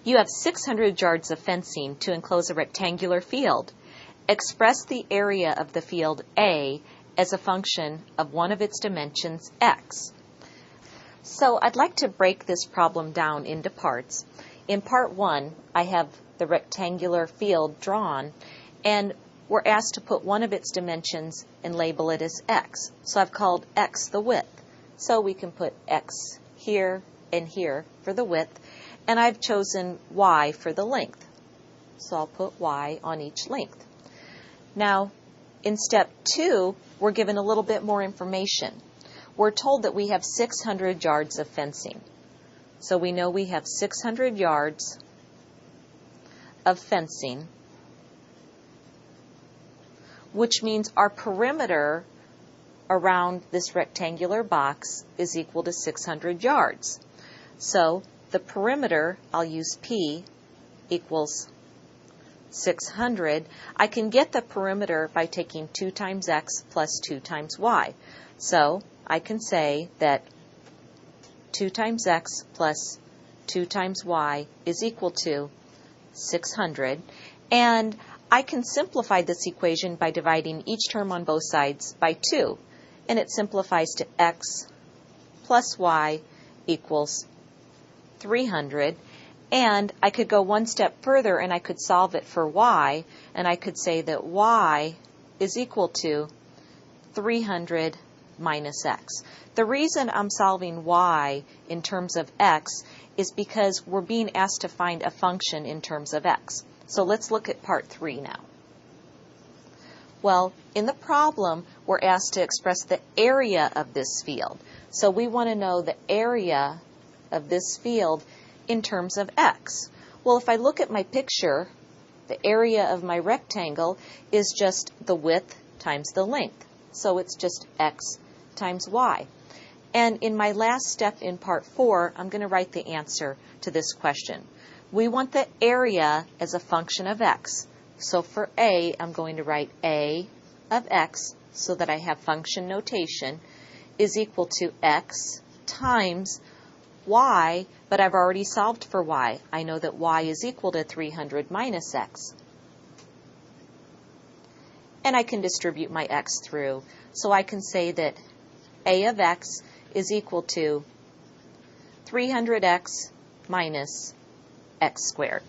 You have 600 yards of fencing to enclose a rectangular field. Express the area of the field A as a function of one of its dimensions, x. So I'd like to break this problem down into parts. In part 1, I have the rectangular field drawn, and we're asked to put one of its dimensions and label it as x. So I've called x the width. So we can put x here and here for the width, and I've chosen y for the length. So I'll put y on each length. Now, in step 2, we're given a little bit more information. We're told that we have 600 yards of fencing. So we know we have 600 yards of fencing, which means our perimeter around this rectangular box is equal to 600 yards. So the perimeter, I'll use P, equals 600. I can get the perimeter by taking 2 times x plus 2 times y. So I can say that 2 times x plus 2 times y is equal to 600. And I can simplify this equation by dividing each term on both sides by 2. And it simplifies to x plus y equals 300. And I could go one step further and I could solve it for y. And I could say that y is equal to 300 minus x. The reason I'm solving y in terms of x is because we're being asked to find a function in terms of x. So let's look at part 3 now. Well, in the problem, we're asked to express the area of this field. So we want to know the area of this field in terms of x. Well, if I look at my picture, the area of my rectangle is just the width times the length. So it's just x times y. And in my last step in part 4, I'm going to write the answer to this question. We want the area as a function of x. So for a, I'm going to write a of x so that I have function notation is equal to x times y, but I've already solved for y. I know that y is equal to 300 minus x. And I can distribute my x through. So I can say that a of x is equal to 300x minus x squared.